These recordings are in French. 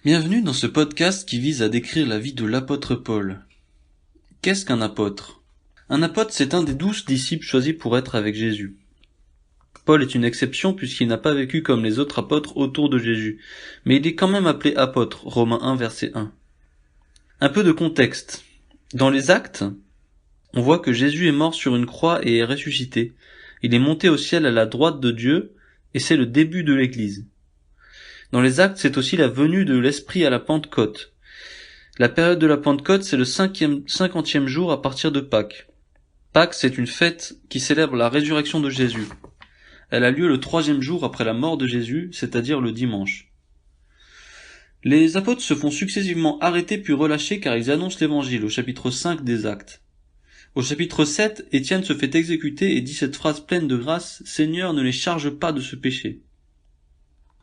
Bienvenue dans ce podcast qui vise à décrire la vie de l'apôtre Paul. Qu'est-ce qu'un apôtre ? Un apôtre, c'est un des 12 disciples choisis pour être avec Jésus. Paul est une exception puisqu'il n'a pas vécu comme les autres apôtres autour de Jésus, mais il est quand même appelé apôtre, Romains 1 verset 1. Un peu de contexte. Dans les Actes, on voit que Jésus est mort sur une croix et est ressuscité. Il est monté au ciel à la droite de Dieu, et c'est le début de l'Église. Dans les Actes, c'est aussi la venue de l'Esprit à la Pentecôte. La période de la Pentecôte, c'est le 50e jour à partir de Pâques. Pâques, c'est une fête qui célèbre la résurrection de Jésus. Elle a lieu le 3e jour après la mort de Jésus, c'est-à-dire le dimanche. Les apôtres se font successivement arrêter puis relâcher car ils annoncent l'évangile au chapitre 5 des Actes. Au chapitre 7, Étienne se fait exécuter et dit cette phrase pleine de grâce, « Seigneur, ne les charge pas de ce péché ».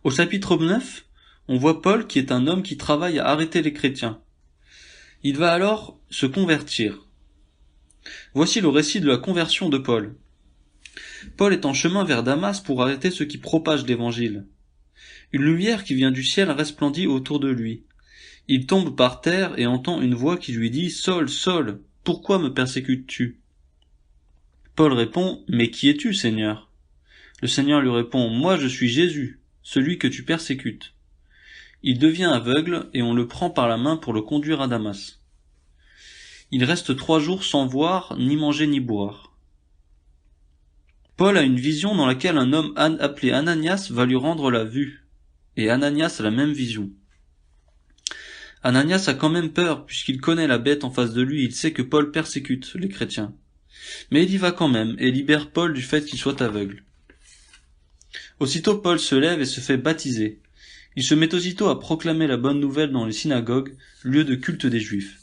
Au chapitre 9, on voit Paul qui est un homme qui travaille à arrêter les chrétiens. Il va alors se convertir. Voici le récit de la conversion de Paul. Paul est en chemin vers Damas pour arrêter ceux qui propagent l'évangile. Une lumière qui vient du ciel resplendit autour de lui. Il tombe par terre et entend une voix qui lui dit « Saul, Saul, pourquoi me persécutes-tu » Paul répond « Mais qui es-tu, Seigneur » Le Seigneur lui répond « Moi je suis Jésus, celui que tu persécutes. » Il devient aveugle et on le prend par la main pour le conduire à Damas. Il reste 3 jours sans voir, ni manger, ni boire. Paul a une vision dans laquelle un homme appelé Ananias va lui rendre la vue. Et Ananias a la même vision. Ananias a quand même peur puisqu'il connaît la bête en face de lui, il sait que Paul persécute les chrétiens. Mais il y va quand même et libère Paul du fait qu'il soit aveugle. Aussitôt Paul se lève et se fait baptiser. Il se met aussitôt à proclamer la bonne nouvelle dans les synagogues, lieu de culte des Juifs.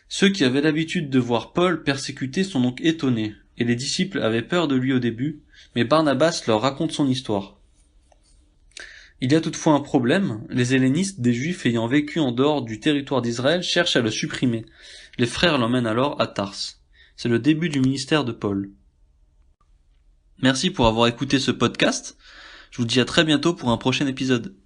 Ceux qui avaient l'habitude de voir Paul persécuté sont donc étonnés, et les disciples avaient peur de lui au début, mais Barnabas leur raconte son histoire. Il y a toutefois un problème, les hellénistes, des Juifs ayant vécu en dehors du territoire d'Israël, cherchent à le supprimer. Les frères l'emmènent alors à Tars. C'est le début du ministère de Paul. Merci pour avoir écouté ce podcast. Je vous dis à très bientôt pour un prochain épisode.